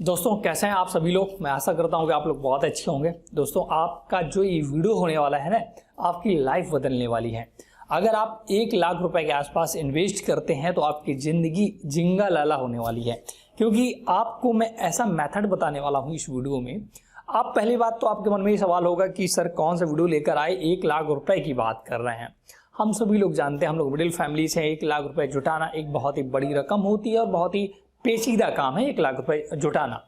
दोस्तों कैसे हैं आप सभी लोग। मैं आशा करता हूं कि आप लोग बहुत अच्छे होंगे। दोस्तों आपका जो ये वीडियो होने वाला है ना, आपकी लाइफ बदलने वाली है। अगर आप 1 लाख रुपए के आसपास इन्वेस्ट करते हैं तो आपकी ज़िंदगी जिंगा लाला होने वाली है, क्योंकि आपको मैं ऐसा मेथड बताने वाला हूं इस वीडियो में। आप पहली बात तो आपके मन में ये सवाल होगा कि सर कौन सा वीडियो लेकर आए, 1 लाख रुपए की बात कर रहे हैं। हम सभी लोग जानते हैं, हम लोग मिडिल फैमिली से हैं। 1 लाख रुपए जुटाना एक बहुत ही बड़ी रकम होती है और बहुत ही पेचीदा काम है 1 लाख रुपए जुटाना।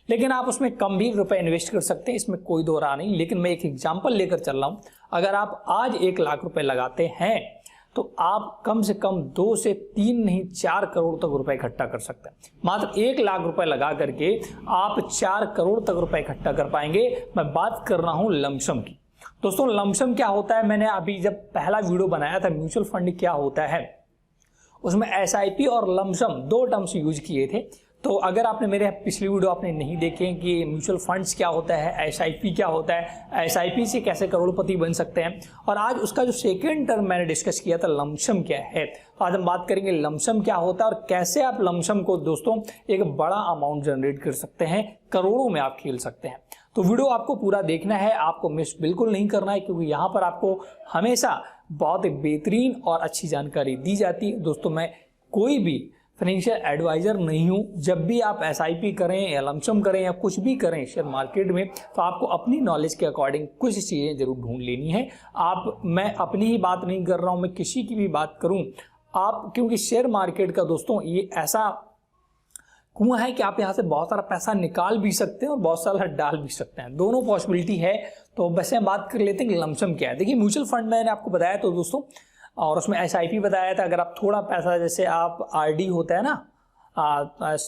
लेकिन आप उसमें कम भी रुपए इन्वेस्ट कर सकते हैं, इसमें कोई दो राह नहीं। लेकिन मैं एक एग्जांपल लेकर चल रहा हूं। अगर आप आज 1 लाख रुपए लगाते हैं तो आप कम से कम 2 से 3 नहीं 4 करोड़ तक रुपए इकट्ठा कर सकते हैं। मात्र 1 लाख रुपए लगा करके आप 4 करोड़ तक रुपए इकट्ठा कर पाएंगे। मैं बात कर रहा हूं लमसम की। दोस्तों लमसम क्या होता है, मैंने अभी जब पहला वीडियो बनाया था म्यूचुअल फंड क्या होता है, उसमें एसआईपी और लमसम 2 टर्म्स यूज किए थे। तो अगर आपने मेरे पिछली वीडियो आपने नहीं देखे कि म्यूचुअल फंड्स क्या होता है, एसआईपी क्या होता है, एसआईपी से कैसे करोड़पति बन सकते हैं, और आज उसका जो सेकंड टर्म मैंने डिस्कस किया था लमसम क्या है। तो आज हम बात करेंगे लमसम क्या होता है और कैसे आप लमसम को दोस्तों एक बड़ा अमाउंट जनरेट कर सकते हैं, करोड़ों में आप खेल सकते हैं। तो वीडियो आपको पूरा देखना है, आपको मिस बिल्कुल नहीं करना है, क्योंकि यहाँ पर आपको हमेशा बहुत बेहतरीन और अच्छी जानकारी दी जाती है। दोस्तों मैं कोई भी फाइनेंशियल एडवाइजर नहीं हूं। जब भी आप एसआईपी करें या लमसम करें या कुछ भी करें शेयर मार्केट में, तो आपको अपनी नॉलेज के अकॉर्डिंग कुछ चीज़ें जरूर ढूंढ लेनी है। मैं अपनी ही बात नहीं कर रहा हूं, मैं किसी की भी बात करूं आप, क्योंकि शेयर मार्केट का दोस्तों ये ऐसा कुआं है कि आप यहाँ से बहुत सारा पैसा निकाल भी सकते हैं और बहुत सारा डाल भी सकते हैं, दोनों पॉसिबिलिटी है। तो वैसे हम बात कर लेते हैं कि लमसम क्या है। देखिए म्यूचुअल फंड मैंने आपको बताया तो दोस्तों, और उसमें एसआईपी बताया था। अगर आप थोड़ा पैसा, जैसे आप आरडी होता है ना,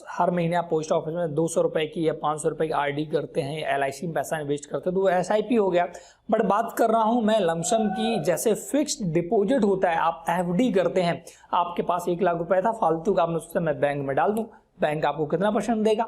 हर महीने आप पोस्ट ऑफिस में 200 रुपए की या 500 रुपए की आरडी करते हैं, एलआईसी में पैसा इन्वेस्ट करते हैं, तो वो एसआईपी हो गया। बट बात कर रहा हूं मैं लमसम की, जैसे फिक्स्ड डिपॉजिट होता है, आप एफडी करते हैं। आपके पास 1 लाख रुपए था फालतू का, आपने सोचा मैं बैंक में डाल दूं, बैंक आपको कितना परसेंट देगा,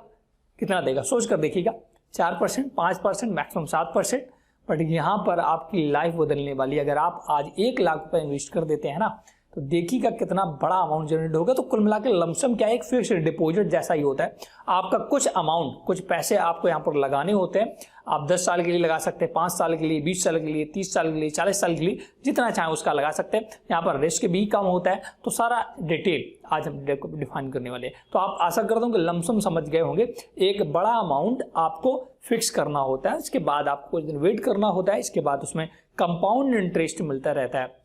कितना देगा सोच कर देखिएगा, 4%, 5%, मैक्सिमम 7%। बट यहाँ पर आपकी लाइफ बदलने वाली है। अगर आप आज 1 लाख रुपए इन्वेस्ट कर देते हैं ना, तो देखिएगा कितना बड़ा अमाउंट जनरेट होगा। तो कुल मिलाकर लमसम क्या है, एक फिक्स्ड डिपॉजिट जैसा ही होता है। आपका कुछ अमाउंट, कुछ पैसे आपको यहाँ पर लगाने होते हैं। आप 10 साल के लिए लगा सकते हैं, 5 साल के लिए, 20 साल के लिए, 30 साल के लिए, 40 साल के लिए, जितना चाहें उसका लगा सकते हैं। यहाँ पर रिस्क भी कम होता है। तो सारा डिटेल आज हम डिफाइन करने वाले हैं। तो आप आशा करता हूँ कि लमसम समझ गए होंगे। एक बड़ा अमाउंट आपको फिक्स करना होता है, इसके बाद आपको कुछ दिन वेट करना होता है, इसके बाद उसमें कंपाउंड इंटरेस्ट मिलता रहता है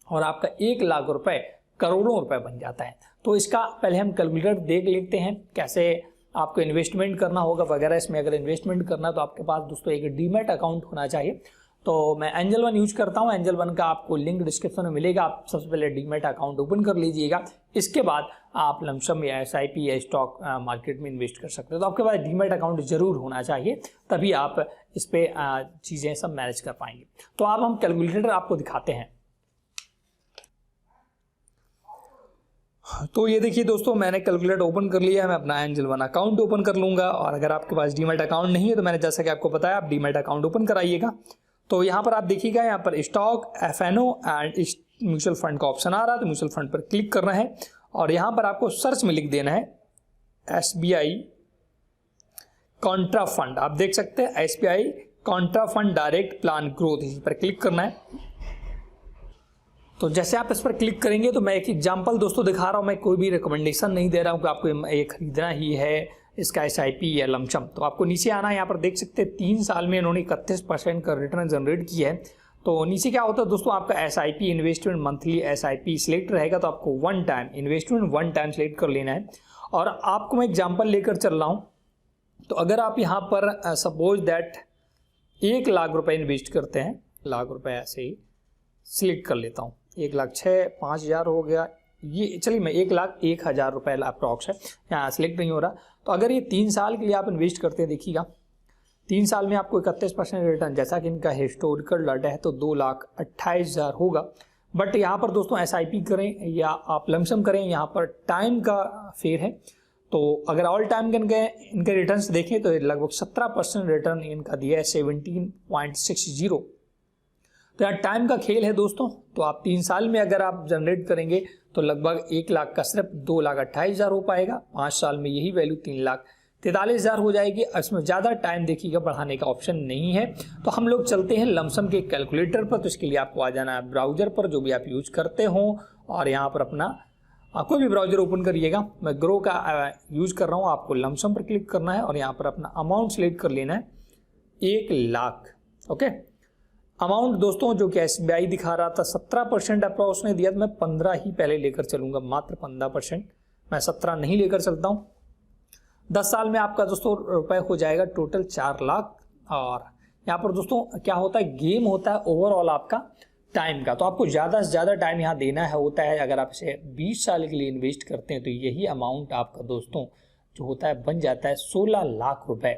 और आपका 1 लाख रुपए करोड़ों रुपए बन जाता है। तो इसका पहले हम कैलकुलेटर देख लेते हैं कैसे आपको इन्वेस्टमेंट करना होगा वगैरह। इसमें अगर इन्वेस्टमेंट करना है तो आपके पास दोस्तों एक डीमैट अकाउंट होना चाहिए। तो मैं एंजल वन यूज करता हूं, एंजल वन का आपको लिंक डिस्क्रिप्शन में मिलेगा। आप सबसे पहले डीमैट अकाउंट ओपन कर लीजिएगा, इसके बाद आप लमसम या एसआईपी या स्टॉक मार्केट में इन्वेस्ट कर सकते हो। तो आपके पास डीमैट अकाउंट जरूर होना चाहिए, तभी आप इस पे चीजें सब मैनेज कर पाएंगे। तो अब हम कैलकुलेटर आपको दिखाते हैं। तो ये देखिए दोस्तों, मैंने कैलकुलेटर ओपन कर लिया है। मैं अपना एंजल वन अकाउंट ओपन कर लूंगा, और अगर आपके पास डीमैट अकाउंट नहीं है तो मैंने जैसा कि आपको बताया, आप डीमैट अकाउंट ओपन कराइएगा। तो यहाँ पर आप देखिएगा, यहाँ पर stock, F and O and mutual fund का ऑप्शन आ रहा है। तो म्यूचुअल फंड पर क्लिक करना है और यहाँ पर आपको सर्च में लिख देना है एसबीआई कॉन्ट्रा फंड। आप देख सकते हैं SBI Contra fund direct plan growth, इसी पर क्लिक करना है। तो जैसे आप इस पर क्लिक करेंगे तो मैं एक एग्जांपल दोस्तों दिखा रहा हूं, मैं कोई भी रिकमेंडेशन नहीं दे रहा हूं कि आपको ये खरीदना ही है इसका एसआईपी या लमसम। तो आपको नीचे आना है, यहाँ पर देख सकते हैं 3 साल में इन्होंने 31% का रिटर्न जनरेट किया है। तो नीचे क्या होता है दोस्तों, आपका SIP investment monthly SIP select रहेगा, तो आपको 1 टाइम इन्वेस्टमेंट 1 टाइम सिलेक्ट कर लेना है। और आपको मैं एग्जाम्पल लेकर चल रहा हूँ। तो अगर आप यहाँ पर सपोज दैट 1 लाख रुपए इन्वेस्ट करते हैं, लाख रुपए ऐसे ही सिलेक्ट कर लेता हूँ, 1,06,000, 5,000 हो गया, ये चलिए मैं 1,01,000 रुपए अप्रॉक्स है, यहाँ सिलेक्ट नहीं हो रहा। तो अगर ये 3 साल के लिए आप इन्वेस्ट करते हैं, देखिएगा 3 साल में आपको 31% रिटर्न, जैसा कि इनका हिस्टोरिकल डाटा है, तो 2,28,000 होगा। बट यहाँ पर दोस्तों एसआईपी करें या आप लमसम करें, यहाँ पर टाइम का फेर है। तो अगर ऑल टाइम के इनके रिटर्न्स देखें तो लगभग 17% रिटर्न इनका दिया है, 17.60। तो यार टाइम का खेल है दोस्तों। तो आप 3 साल में अगर आप जनरेट करेंगे तो लगभग 1 लाख का सिर्फ 2,28,000 हो पाएगा। 5 साल में यही वैल्यू 43,000 हो जाएगी। इसमें ज़्यादा टाइम देखिएगा बढ़ाने का ऑप्शन नहीं है। तो हम लोग चलते हैं लमसम के कैलकुलेटर पर। तो इसके लिए आपको आ जाना है ब्राउजर पर, जो भी आप यूज करते हो, और यहाँ पर अपना कोई भी ब्राउजर ओपन करिएगा। मैं ग्रो का यूज कर रहा हूँ, आपको लमसम पर क्लिक करना है और यहाँ पर अपना अमाउंट सेलेक्ट कर लेना है 1 लाख। ओके, अमाउंट दोस्तों जो कि SBI दिखा रहा था 17% अप्रॉक्स ने दिया, तो मैं 15 ही पहले लेकर चलूंगा, मात्र 15%। मैं 17 नहीं लेकर चलता हूँ। 10 साल में आपका दोस्तों रुपए हो जाएगा टोटल 4 लाख। और यहाँ पर दोस्तों क्या होता है, गेम होता है ओवरऑल आपका टाइम का। तो आपको ज़्यादा से ज़्यादा टाइम यहाँ देना है होता है। अगर आप इसे 20 साल के लिए इन्वेस्ट करते हैं तो यही अमाउंट आपका दोस्तों जो होता है बन जाता है 16 लाख रुपए।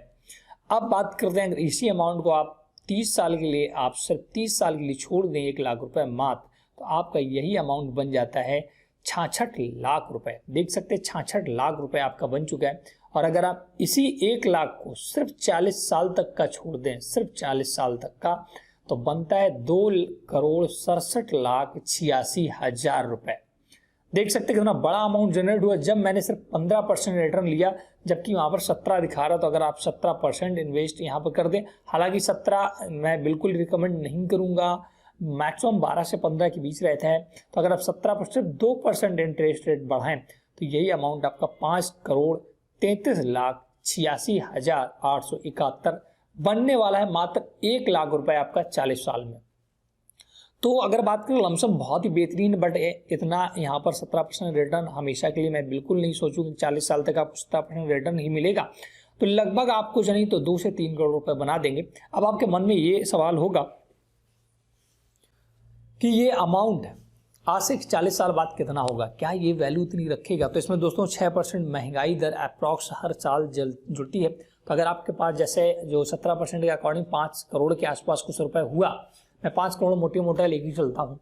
अब बात करते हैं, अगर इसी अमाउंट को आप 30 साल के लिए, आप सिर्फ 30 साल के लिए छोड़ दें 1 लाख रुपए मात्र, तो आपका यही अमाउंट बन जाता है 66 लाख रुपए। देख सकते हैं 66 लाख रुपए आपका बन चुका है। और अगर आप इसी 1 लाख को सिर्फ 40 साल तक का छोड़ दें, सिर्फ 40 साल तक का, तो बनता है 2,67,86,000 रुपए। देख सकते हैं कितना बड़ा अमाउंट जनरेट हुआ जब मैंने सिर्फ 15% रिटर्न लिया, जबकि वहाँ पर 17 दिखा रहा। तो अगर आप 17% इन्वेस्ट यहाँ पर कर दें, हालांकि 17 मैं बिल्कुल रिकमेंड नहीं करूँगा, मैक्सिमम 12 से 15 के बीच रहता है। तो अगर आप 17% 2% इंटरेस्ट रेट बढ़ाएं तो यही अमाउंट आपका 5,33,86,871 बनने वाला है, मात्र 1 लाख रुपए आपका 40 साल में। तो अगर बात करें लमसम बहुत ही बेहतरीन, बट इतना यहाँ पर 17% रिटर्न हमेशा के लिए मैं बिल्कुल नहीं सोचूं कि 40 साल तक आपको 17% रिटर्न ही मिलेगा। तो लगभग आपको नहीं तो 2 से 3 करोड़ रुपए बना देंगे। अब आपके मन में ये सवाल होगा कि ये अमाउंट आज से 40 साल बाद कितना होगा, क्या ये वैल्यू इतनी रखेगा? तो इसमें दोस्तों 6% महंगाई दर अप्रॉक्स हर साल जुड़ती है। तो अगर आपके पास जैसे जो 17% के अकॉर्डिंग 5 करोड़ के आसपास कुछ रुपए हुआ, मैं 5 करोड़ मोटे मोटा लेके चलता हूँ,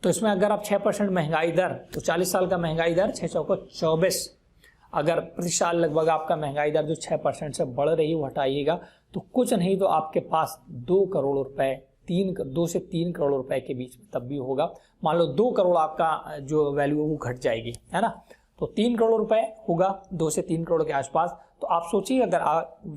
तो इसमें अगर आप 6% महंगाई दर, तो 40 साल का महंगाई दर 6 चौको 24, अगर प्रति साल लगभग आपका महंगाई दर जो 6% से बढ़ रही है वो हटाइएगा, तो कुछ नहीं तो आपके पास 2 करोड़ रुपए, 2 से 3 करोड़ रुपए के बीच में तब भी होगा। मान लो 2 करोड़ आपका जो वैल्यू वो घट जाएगी, है ना, तो 3 करोड़ रुपए होगा 2 से 3 करोड़ के आसपास। तो आप सोचिए अगर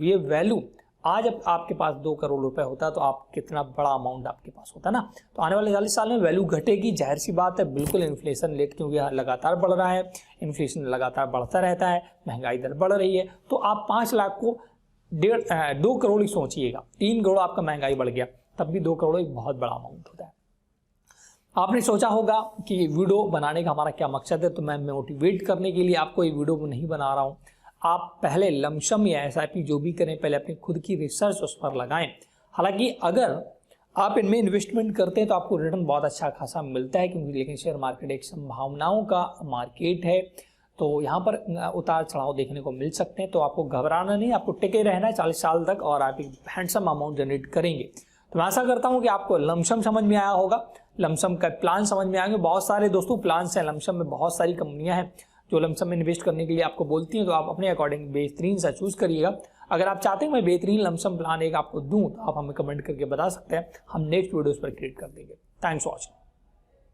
ये वैल्यू आज आपके पास 2 करोड़ रुपए होता तो आप कितना बड़ा अमाउंट आपके पास होता ना। तो आने वाले 40 साल में वैल्यू घटेगी, जाहिर सी बात है, बिल्कुल इन्फ्लेशन रेट क्योंकि लगातार बढ़ रहा है, इन्फ्लेशन लगातार बढ़ता रहता है, महंगाई दर बढ़ रही है। तो आप 5 लाख को 2 करोड़ ही सोचिएगा, 3 करोड़ आपका महंगाई बढ़ गया, तब भी 2 करोड़ एक बहुत बड़ा अमाउंट होता है। आपने सोचा होगा कि वीडियो बनाने का हमारा क्या मकसद है, तो मैं मोटिवेट करने के लिए आपको ये वीडियो नहीं बना रहा हूँ। आप पहले लमसम या SIP जो भी करें, पहले अपनी खुद की रिसर्च उस पर लगाएं। हालांकि अगर आप इनमें इन्वेस्टमेंट करते हैं तो आपको रिटर्न बहुत अच्छा खासा मिलता है, क्योंकि लेकिन शेयर मार्केट एक संभावनाओं का मार्केट है, तो यहाँ पर उतार चढ़ाव देखने को मिल सकते हैं। तो आपको घबराना नहीं, आपको टिके रहना है 40 साल तक और आप एक हैंडसम अमाउंट जनरेट करेंगे। तो मैं आशा करता हूँ कि आपको लमसम समझ में आया होगा, लमसम का प्लान समझ में आएंगे। बहुत सारे दोस्तों प्लान्स हैं लमसम में, बहुत सारी कंपनियां हैं जो लमसम में इन्वेस्ट करने के लिए आपको बोलती हैं, तो आप अपने अकॉर्डिंग बेहतरीन सा चूज करिएगा। अगर आप चाहते हैं मैं बेहतरीन लमसम प्लान एक आपको दूं, तो आप हमें कमेंट करके बता सकते हैं, हम नेक्स्ट वीडियोस पर क्रिएट कर देंगे। Thanks for watching.